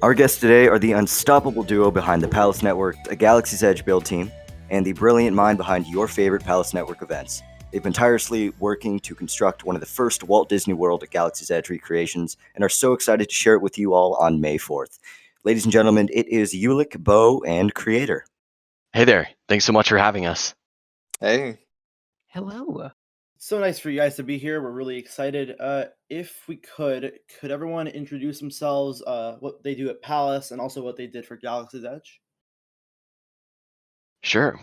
Our guests today are the unstoppable duo behind the Palace Network, the Galaxy's Edge build team, and the brilliant mind behind your favorite Palace Network events. They've been tirelessly working to construct one of the first Walt Disney World Galaxy's Edge recreations and are so excited to share it with you all on May 4th. Ladies and gentlemen, it is Ulyk, Beau, and Creator. Hey there. Thanks so much for having us. Hey. Hello. So nice for you guys to be here. We're really excited. If we could everyone introduce themselves, what they do at Palace, and also what they did for Galaxy's Edge? Sure.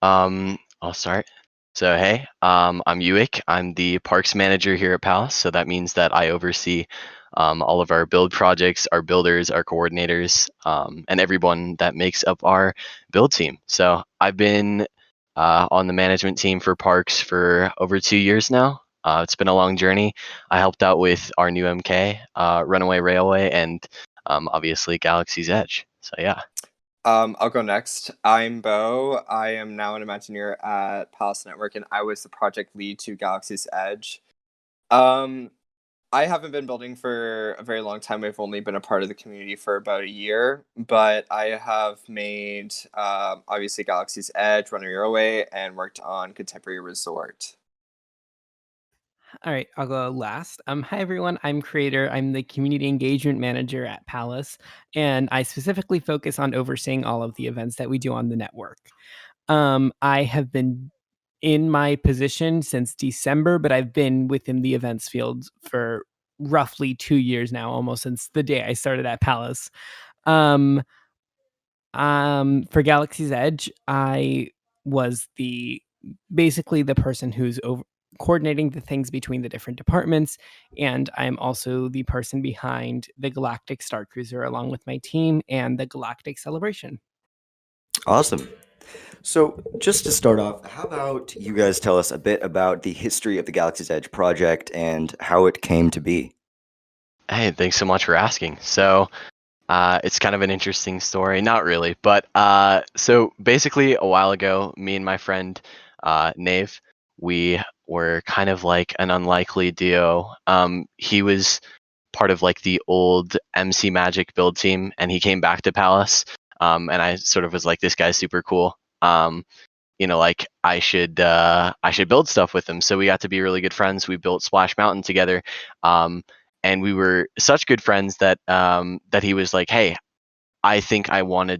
I'll start. So, hey, I'm Ulyk. I'm the Parks Manager here at Palace. So that means that I oversee all of our build projects, our builders, our coordinators, and everyone that makes up our build team. So I've been on the management team for Parks for over 2 years now. It's been a long journey. I helped out with our new MK, Runaway Railway, and obviously Galaxy's Edge. So yeah. I'll go next. I'm Beau. I am now an Imagineer at Palace Network, and I was the project lead to Galaxy's Edge. I haven't been building for a very long time. I've only been a part of the community for about a year, but I have made, obviously, Galaxy's Edge, Runaway Railway, and worked on Contemporary Resort. All right, I'll go last. Hi, everyone. I'm Creator. I'm the Community Engagement Manager at Palace, and I specifically focus on overseeing all of the events that we do on the network. I have been in my position since December, but I've been within the events field for roughly 2 years now, almost since the day I started at Palace. For Galaxy's Edge, I was basically the person who's coordinating the things between the different departments, and I'm also the person behind the Galactic Star Cruiser along with my team and the Galactic Celebration. Awesome. So, just to start off, how about you guys tell us a bit about the history of the Galaxy's Edge project and how it came to be? Hey, thanks so much for asking. So, it's kind of an interesting story. Not really, but so basically a while ago, me and my friend Nave, we were kind of like an unlikely duo. He was part of like the old MC Magic build team, and he came back to Palace. And I sort of was like, this guy's super cool. Like I should build stuff with him. So we got to be really good friends. We built Splash Mountain together. And we were such good friends that he was like, hey, I think I want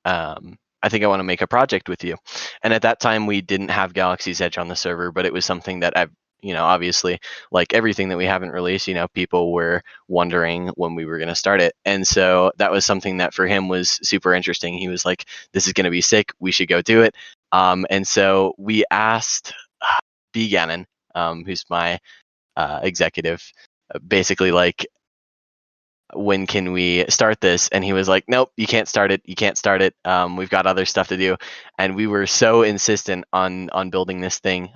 to make a project with you. And at that time we didn't have Galaxy's Edge on the server, but it was something that obviously, like everything that we haven't released, people were wondering when we were going to start it. And so that was something that for him was super interesting. He was like, this is going to be sick. We should go do it. And so we asked B. Gannon, who's my executive, basically like, when can we start this? And he was like, nope, you can't start it. We've got other stuff to do. And we were so insistent on building this thing.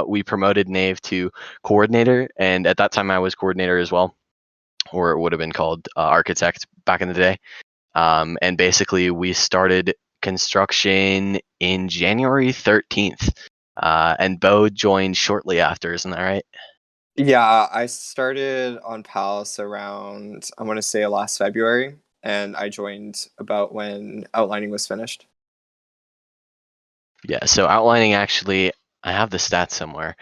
We promoted Nave to coordinator, and at that time I was coordinator as well, or it would have been called architect back in the day. And basically we started construction in January 13th. And Beau joined shortly after, isn't that right? Yeah, I started on Palace around, I want to say last February, and I joined about when outlining was finished. Yeah, so outlining, actually, I have the stats somewhere.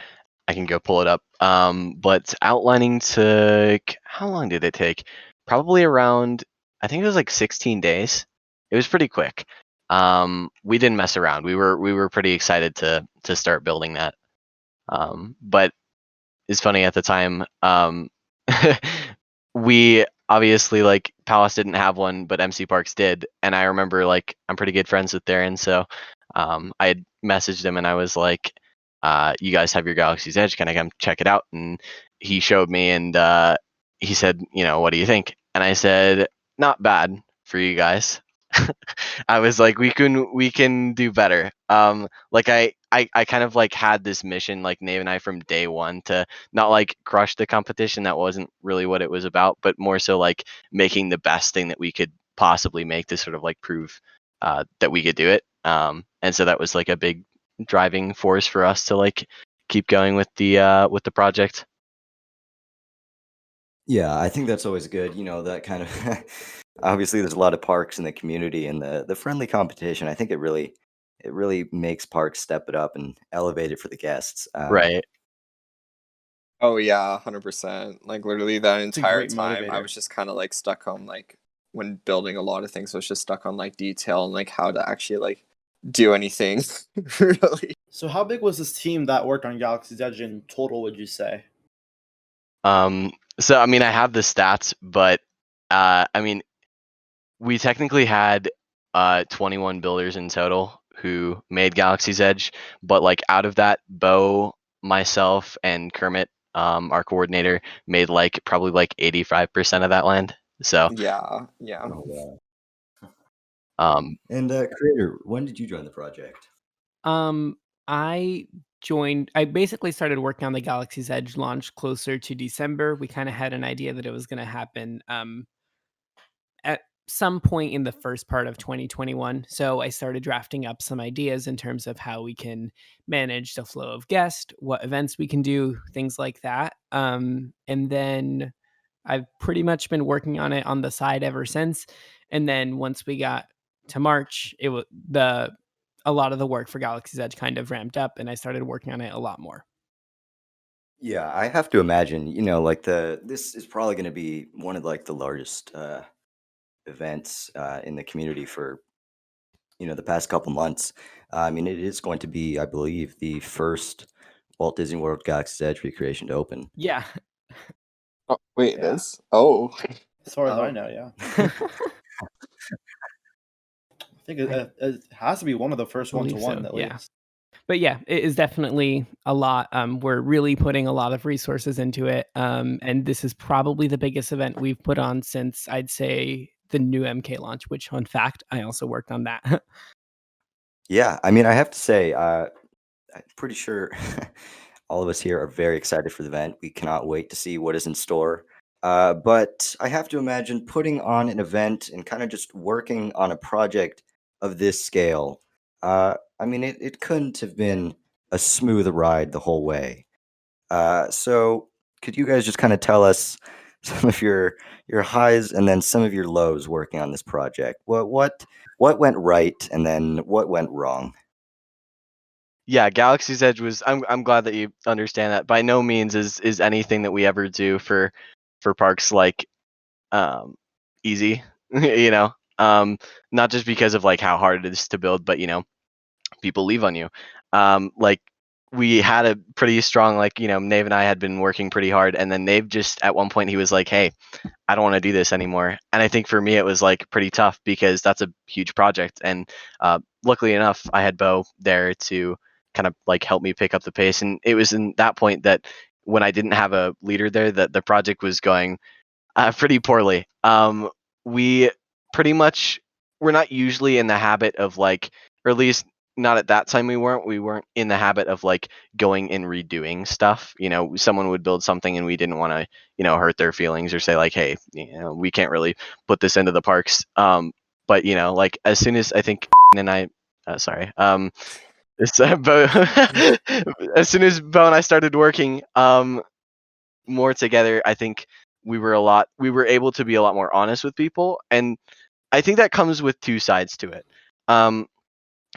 I can go pull it up. But outlining took, how long did it take? Probably around, I think it was like 16 days. It was pretty quick. We didn't mess around. We were pretty excited to start building that. But it's funny, at the time, we obviously, like, Palace didn't have one, but MCParks did. And I remember, like, I'm pretty good friends with Darren, so I had messaged him and I was like, you guys have your Galaxy's Edge, can I come check it out? And he showed me, and he said, what do you think? And I said, not bad for you guys. I was like, we can do better. Like I kind of like had this mission, like Nave and I, from day one, to not like crush the competition. That wasn't really what it was about, but more so like making the best thing that we could possibly make to sort of like prove that we could do it. And so that was like a big driving force for us to like keep going with the project. Yeah, I think that's always good. That kind of Obviously, there's a lot of parks in the community, and the friendly competition. I think it really makes parks step it up and elevate it for the guests. Right. Oh yeah, 100%. Like literally that It's a entire great time, I motivator. was just kind of like stuck on like when building a lot of things, I was just stuck on like detail and like how to actually like do anything. Really. So how big was this team that worked on Galaxy's Edge in total, would you say? So I mean, I have the stats, but I mean, we technically had 21 builders in total who made Galaxy's Edge, but like out of that, Beau, myself, and Kermit, our coordinator, made like probably like 85% of that land. So, Yeah, yeah. Oh, wow. um, And Creator, when did you join the project? I I basically started working on the Galaxy's Edge launch closer to December. We kind of had an idea that it was going to happen at some point in the first part of 2021. So I started drafting up some ideas in terms of how we can manage the flow of guests, what events we can do, things like that. And then I've pretty much been working on it on the side ever since. And then once we got to March, it was a lot of the work for Galaxy's Edge kind of ramped up, and I started working on it a lot more. Yeah, I have to imagine, like this is probably going to be one of like the largest events in the community for the past couple months. I mean, it is going to be, I believe, the first Walt Disney World Galaxy's Edge recreation to open. Yeah. Oh, wait, Yeah. this? Oh. As far as I Oh. know, yeah. I think it has to be one of the first Believe one-to-one so, at yeah. least. But yeah, it is definitely a lot. We're really putting a lot of resources into it. And this is probably the biggest event we've put on since, I'd say, the new MK launch, which, fun fact, I also worked on that. Yeah, I mean, I have to say, I'm pretty sure all of us here are very excited for the event. We cannot wait to see what is in store. But I have to imagine putting on an event and kind of just working on a project of this scale. I mean, it couldn't have been a smooth ride the whole way. So could you guys just kind of tell us some of your highs and then some of your lows working on this project? What went right and then what went wrong? yeah, Galaxy's Edge was. I'm glad that you understand that. By no means is anything that we ever do for parks like easy. you know, not just because of like how hard it is to build, but people leave on you. Like we had a pretty strong like Nave and I had been working pretty hard, and then Nave just at one point he was like, "Hey, I don't want to do this anymore." And I think for me it was like pretty tough because that's a huge project, and luckily enough I had Beau there to kind of like help me pick up the pace, and it was in that point that when I didn't have a leader there that the project was going pretty poorly. We pretty much we're not usually in the habit of like, or at least not at that time we weren't. We weren't in the habit of like going and redoing stuff. Someone would build something and we didn't want to, hurt their feelings or say like, hey, we can't really put this into the parks. But like as soon as I think and I, sorry, it's Beau, as soon as Beau and I started working, more together, I think we were able to be a lot more honest with people, and I think that comes with two sides to it.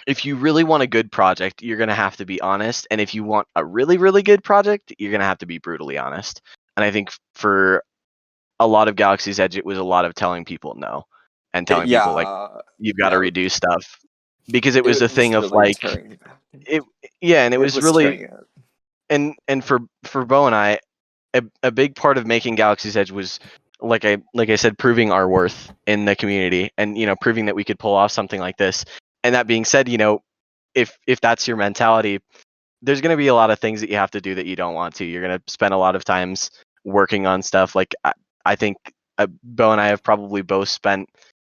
If you really want a good project, you're going to have to be honest, and if you want a really really good project, you're going to have to be brutally honest. And I think for a lot of Galaxy's Edge, it was a lot of telling people no and telling people like Yeah. you've got to Yeah. redo stuff, because it was a It was thing of really like turning. it. Yeah, and it was really turning it. and for Beau and I, a big part of making Galaxy's Edge was like I said, proving our worth in the community, and proving that we could pull off something like this. And that being said, if that's your mentality, there's going to be a lot of things that you have to do that you don't want to. You're going to spend a lot of times working on stuff. Like I think Beau and I have probably both spent,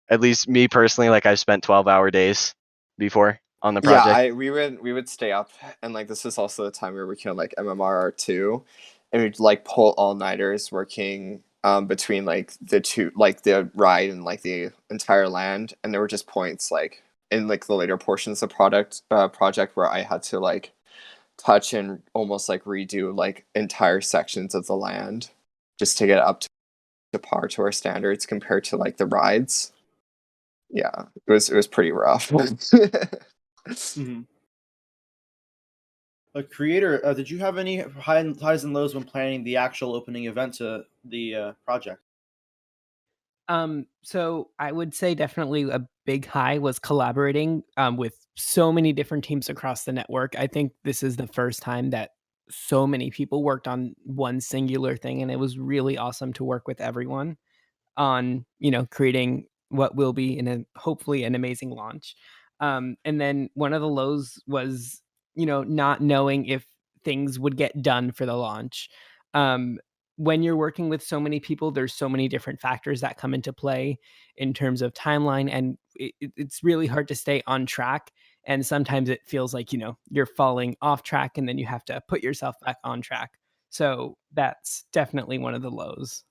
at least me personally, like I've spent 12-hour days before on the Yeah, project. we would stay up, and like this is also the time we were working on like MMR2, and we'd like pull all nighters working between like the two, like the ride and like the entire land. And there were just points like in like the later portions of project where I had to like touch and almost like redo like entire sections of the land just to get up to to par to our standards compared to like the rides. Yeah, it was pretty rough. Mm-hmm. A creator, did you have any highs and lows when planning the actual opening event to the project? So I would say definitely a big high was collaborating with so many different teams across the network. I think this is the first time that so many people worked on one singular thing, and it was really awesome to work with everyone on, creating what will be hopefully an amazing launch. And then one of the lows was, not knowing if things would get done for the launch. Um, when you're working with so many people, there's so many different factors that come into play in terms of timeline, and it's really hard to stay on track. And sometimes it feels like, you're falling off track, and then you have to put yourself back on track. So that's definitely one of the lows.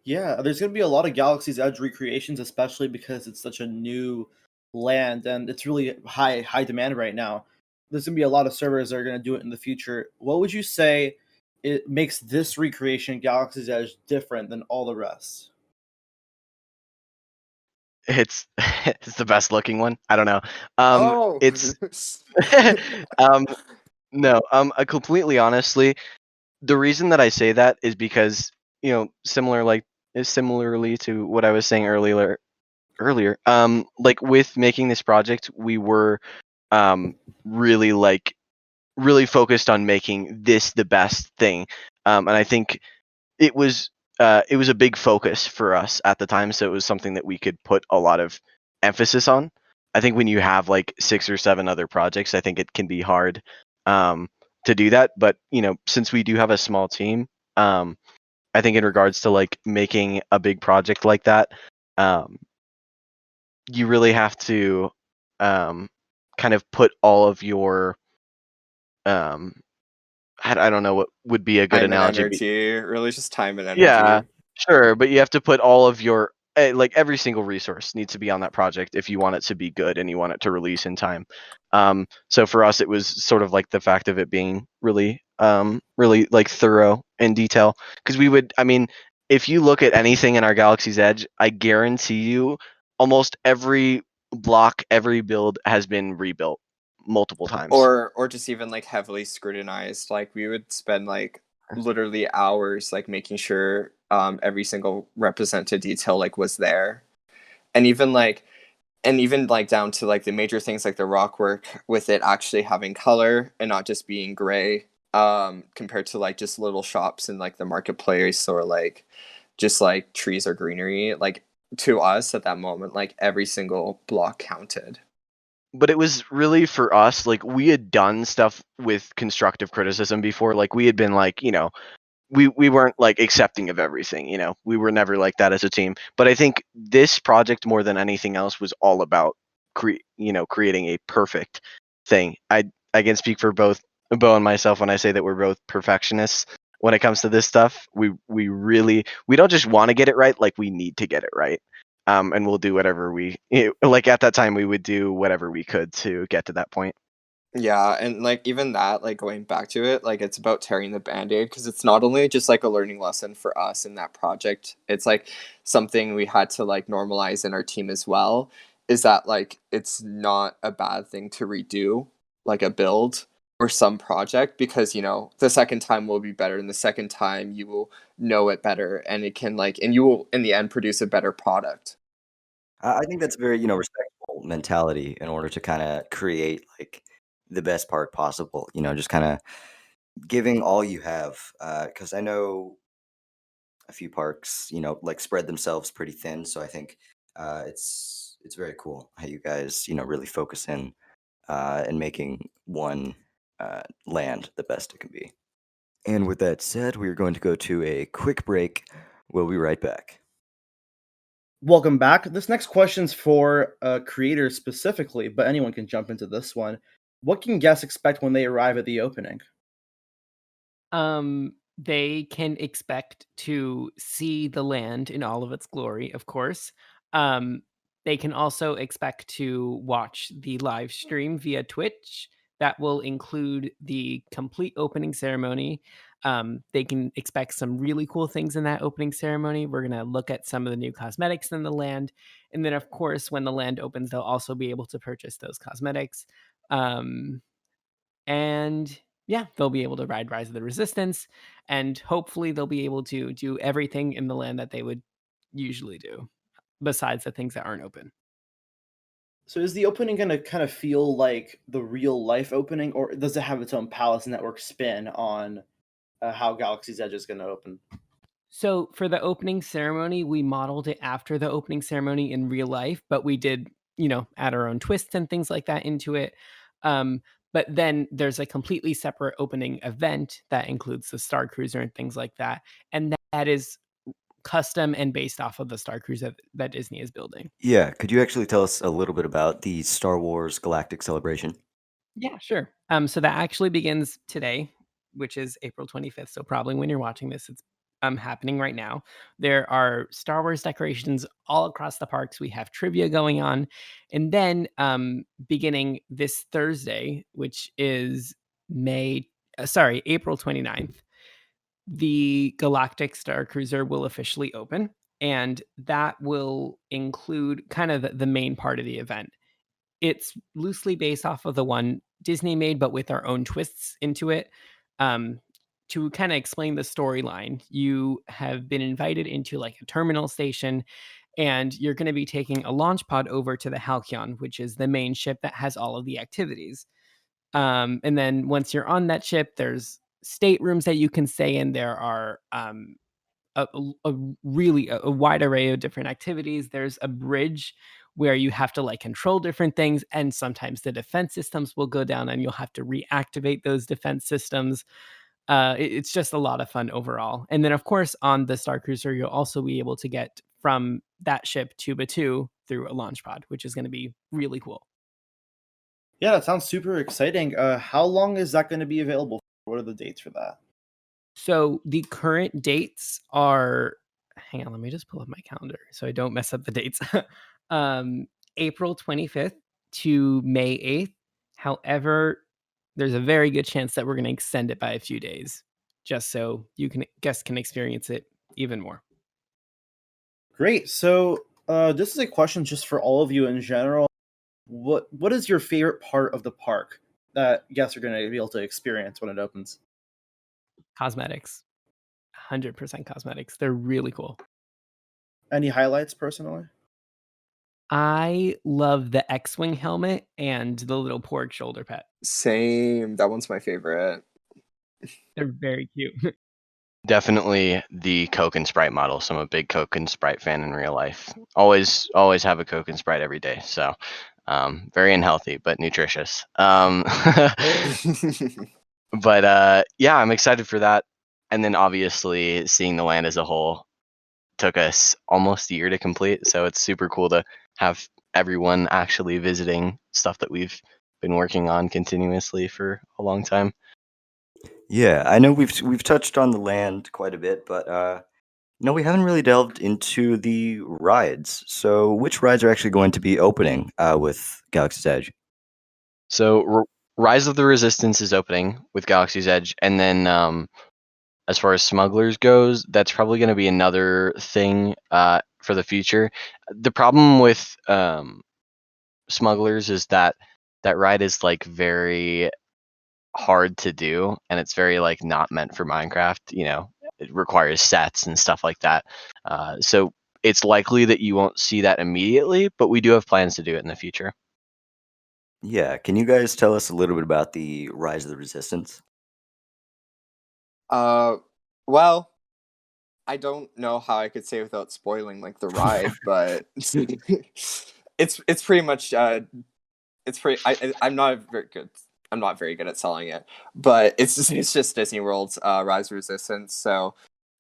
Yeah, there's going to be a lot of Galaxy's Edge recreations, especially because it's such a new land and it's really high demand right now. There's going to be a lot of servers that are going to do it in the future. What would you say it makes this recreation Galaxy's Edge different than all the rest? It's it's the best looking one. I don't know. Oh, It's no. Completely honestly, the reason that I say that is because similarly to what I was saying earlier. Like with making this project, we were really really focused on making this the best thing, and I think it was it was a big focus for us at the time, so it was something that we could put a lot of emphasis on. I think when you have like 6 or 7 other projects, I think it can be hard to do that. But since we do have a small team, I think in regards to like making a big project like that, you really have to kind of put all of your um, I don't know what would be a good time and analogy. energy, really just time and Yeah, energy. sure, but you have to put all of your like every single resource needs to be on that project if you want it to be good and you want it to release in time. So for us, it was sort of like the fact of it being really like thorough in detail, because I mean, if you look at anything in our Galaxy's Edge, I guarantee you, almost every block, every build has been rebuilt multiple times. Or just even like heavily scrutinized. Like we would spend like literally hours like making sure every single represented detail like was there. And even like down to like the major things like the rock work, with it actually having color and not just being gray, compared to like just little shops in like the marketplace, or like just like trees or greenery. Like to us at that moment, like every single block counted. But it was really for us, like we had done stuff with constructive criticism before. Like we had been like, we weren't like accepting of everything, we were never like that as a team. But I think this project more than anything else was all about creating a perfect thing. I can speak for both Beau and myself when I say that we're both perfectionists when it comes to this stuff. We don't just want to get it right, like we need to get it right. And we'll do whatever like at that time we would do whatever we could to get to that point. Yeah, and like even that, like going back to it, like it's about tearing the band-aid, because it's not only just like a learning lesson for us in that project, it's like something we had to like normalize in our team as well, is that like it's not a bad thing to redo like a build or some project, because the second time will be better, and the second time you will know it better, and it can like, and you will in the end produce a better product. I think that's a very, respectful mentality in order to kind of create like the best park possible. Just kind of giving all you have. Because I know a few parks, like spread themselves pretty thin. So I think it's very cool how you guys, really focus in and making one land the best it can be. And with that said, we're going to go to a quick break. We'll be right back. Welcome back. This next question's for creators specifically, but anyone can jump into this one. What can guests expect when they arrive at the opening? They can expect to see the land in all of its glory, of course. They can also expect to watch the live stream via Twitch. That will include the complete opening ceremony. They can expect some really cool things in that opening ceremony. We're going to look at some of the new cosmetics in the land. And then, of course, when the land opens, they'll also be able to purchase those cosmetics. And yeah, they'll be able to ride Rise of the Resistance. And hopefully they'll be able to do everything in the land that they would usually do, besides the things that aren't open. So is the opening going to kind of feel like the real life opening, or does it have its own Palace Network spin on how Galaxy's Edge is going to open? So for the opening ceremony, we modeled it after the opening ceremony in real life, but we did, add our own twists and things like that into it. But then there's a completely separate opening event that includes the Star Cruiser and things like that. And that is custom and based off of the Star Cruiser that Disney is building. Yeah, could you actually tell us a little bit about the Star Wars Galactic Celebration? Yeah, sure. So that actually begins today, which is April 25th. So probably when you're watching this, it's happening right now. There are Star Wars decorations all across the parks. We have trivia going on. And then beginning this Thursday, which is April 29th, the Galactic Star Cruiser will officially open. And that will include kind of the main part of the event. It's loosely based off of the one Disney made, but with our own twists into it. To kind of explain the storyline, you have been invited into like a terminal station, and you're going to be taking a launch pod over to the Halcyon, which is the main ship that has all of the activities. And then once you're on that ship, there's staterooms that you can stay in. There are a really a wide array of different activities. There's a bridge where you have to like control different things, and sometimes the defense systems will go down and you'll have to reactivate those defense systems. It's just a lot of fun overall. And then of course on the Star Cruiser you'll also be able to get from that ship to Batuu through a launch pod, which is going to be really cool. Yeah, that sounds super exciting. How long is that going to be available? What are the dates for that? So the current dates are, hang on, let me just pull up my calendar so I don't mess up the dates. April 25th to May 8th. However, there's a very good chance that we're going to extend it by a few days, just so guests can experience it even more. Great. So this is a question just for all of you in general. What is your favorite part of the park that guests are going to be able to experience when it opens? Cosmetics. 100% cosmetics. They're really cool. Any highlights personally? I love the X-Wing helmet and the little porg shoulder pet. Same. That one's my favorite. They're very cute. Definitely the Coke and Sprite model. So I'm a big Coke and Sprite fan in real life. Always have a Coke and Sprite every day. So very unhealthy, but nutritious. But yeah, I'm excited for that. And then obviously seeing the land as a whole took us almost a year to complete. So it's super cool to have everyone actually visiting stuff that we've been working on continuously for a long time. Yeah, I know we've touched on the land quite a bit, but no, we haven't really delved into the rides. So, which rides are actually going to be opening with Galaxy's Edge? So Rise of the Resistance is opening with Galaxy's Edge, and then as far as Smugglers goes, that's probably going to be another thing for the future. The problem with Smugglers is that ride is like very hard to do, and it's very like not meant for Minecraft. It requires sets and stuff like that. So it's likely that you won't see that immediately, but we do have plans to do it in the future. Yeah, can you guys tell us a little bit about the Rise of the Resistance? Well, I don't know how I could say without spoiling like the ride, but it's pretty much it's pretty. I'm not very good. I'm not very good at selling it, but it's just Disney World's Rise of Resistance. So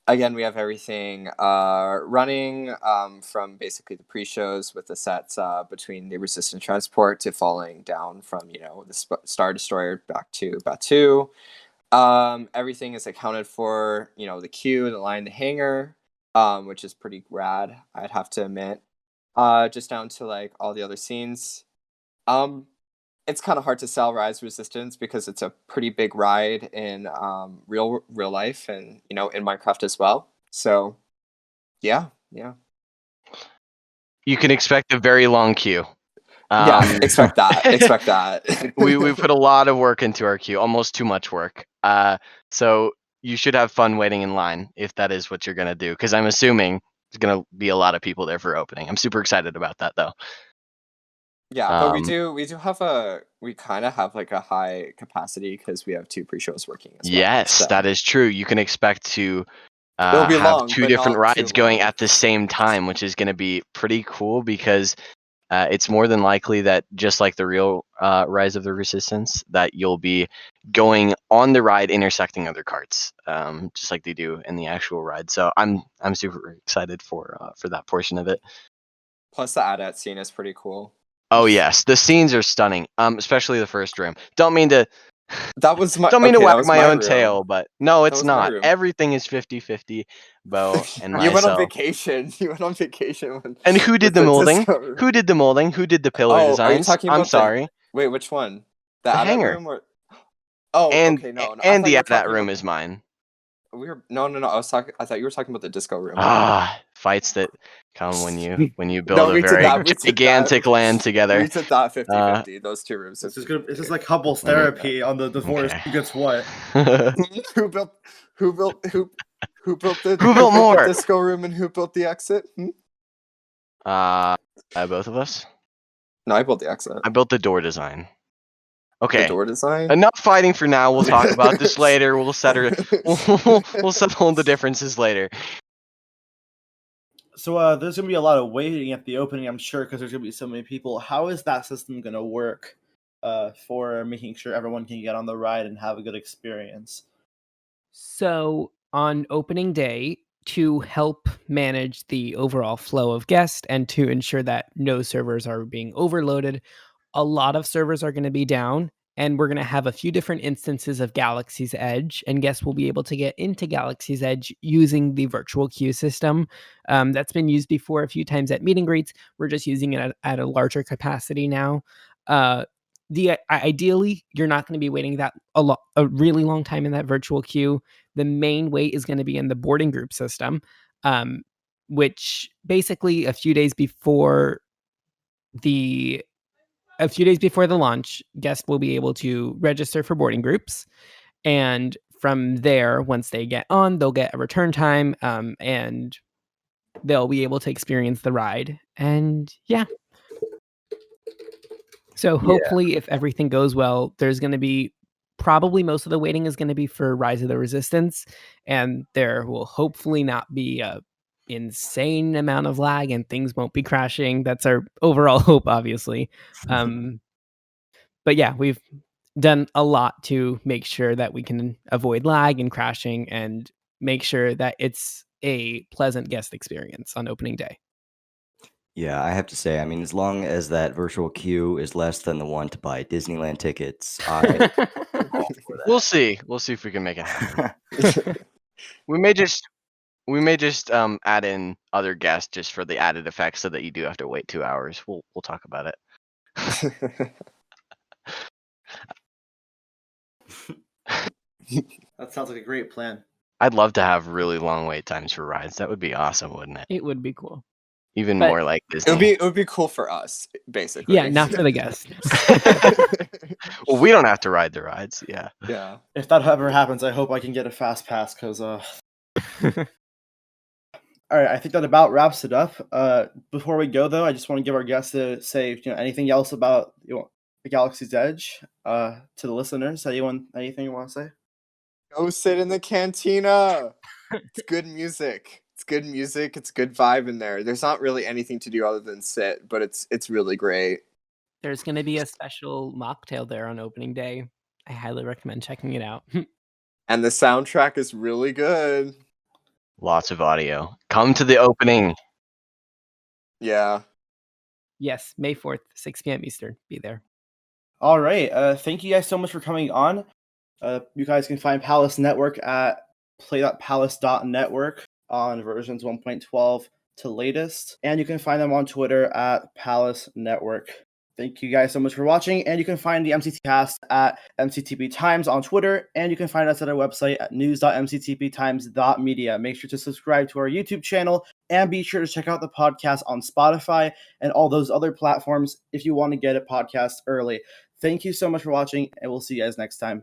again, we have everything running from basically the pre-shows with the sets between the Resistance transport to falling down from the Star Destroyer back to Batuu. Everything is accounted for. The queue, the line, the hangar, which is pretty rad, I'd have to admit. Just down to like all the other scenes. it's kind of hard to sell Rise Resistance because it's a pretty big ride in real life and in Minecraft as well. So yeah. You can expect a very long queue. Yeah, expect that. Expect that. we put a lot of work into our queue, almost too much work. So you should have fun waiting in line if that is what you're gonna do, because I'm assuming there's gonna be a lot of people there for opening. I'm super excited about that though. Yeah, but we kind of have like a high capacity because we have 2 pre-shows working as well. Yes, so. that is true. You can expect to It'll be have long, 2 but different not too rides going long. at the same time, which is going to be pretty cool because it's more than likely that just like the real Rise of the Resistance, that you'll be going on the ride intersecting other carts, just like they do in the actual ride. So I'm super excited for that portion of it. Plus the AT-AT scene is pretty cool. Oh yes, the scenes are stunning. Especially the first room. Don't mean to That was my Don't mean to that wag was my own room. tail, but no, it's was my not. room. Everything is 50-50, Beau and You went on myself. vacation. You went on vacation. And who did the molding? Who did the molding? Who did the pillar Are you designs? talking I'm about sorry. Wait, which one? The The AT-AT hangar. room or? Oh, And okay, no. I and thought the you were that talking room about- is mine. No. I thought you were talking about the disco room. Fights that come when you build No, a we did very that, we did gigantic that. land together. We did that 50-50. Those 2 rooms. This is like couples therapy on the divorce. Okay. Who gets what? Who built the Who built more? the disco room and who built the exit? Both of us. No, I built the exit. I built the door design. The Okay. door design. Enough fighting for now. We'll talk about this later. We'll settle the differences later. So there's gonna be a lot of waiting at the opening, I'm sure, because there's gonna be so many people. How is that system gonna work for making sure everyone can get on the ride and have a good experience? So on opening day, to help manage the overall flow of guests and to ensure that no servers are being overloaded, a lot of servers are going to be down, and we're going to have a few different instances of Galaxy's Edge, and guests will be able to get into Galaxy's Edge using the virtual queue system. That's been used before a few times at meet and greets. We're just using it at a larger capacity now. Ideally, you're not going to be waiting a really long time in that virtual queue. The main wait is going to be in the boarding group system, which basically a few days before the launch, guests will be able to register for boarding groups, and from there, once they get on, they'll get a return time, and they'll be able to experience the ride. And yeah. So hopefully, if everything goes well, there's going to be probably most of the waiting is going to be for Rise of the Resistance, and there will hopefully not be a insane amount of lag and things won't be crashing. That's our overall hope, obviously. But yeah, we've done a lot to make sure that we can avoid lag and crashing and make sure that it's a pleasant guest experience on opening day. Yeah, I have to say, I mean, as long as that virtual queue is less than the one to buy Disneyland tickets, I'm all for that. We'll see. We'll see if we can make it happen. We may just add in other guests just for the added effect, so that you do have to wait 2 hours. We'll talk about it. That sounds like a great plan. I'd love to have really long wait times for rides. That would be awesome, wouldn't it? It would be cool. Even But- more like Disney. It would be cool for us, basically. Yeah, not for the guests. Well, we don't have to ride the rides. Yeah. Yeah. If that ever happens, I hope I can get a fast pass, because all right, I think that about wraps it up. Before we go, though, I just want to give our guests to say, anything else about the Galaxy's Edge to the listeners. Anything you want to say? Go sit in the cantina. It's good music. It's good music. It's good vibe in there. There's not really anything to do other than sit, but it's really great. There's going to be a special mocktail there on opening day. I highly recommend checking it out. And the soundtrack is really good. Lots of audio. Come to the opening. Yeah. Yes, May 4th, 6 p.m. Eastern. Be there. All right. Thank you guys so much for coming on. You guys can find Palace Network at play.palace.network on versions 1.12 to latest. And you can find them on Twitter at Palace Network. Thank you guys so much for watching, and you can find the MCTPcast at MCTPTimes on Twitter, and you can find us at our website at news.mctptimes.media. Make sure to subscribe to our YouTube channel, and be sure to check out the podcast on Spotify and all those other platforms if you want to get a podcast early. Thank you so much for watching, and we'll see you guys next time.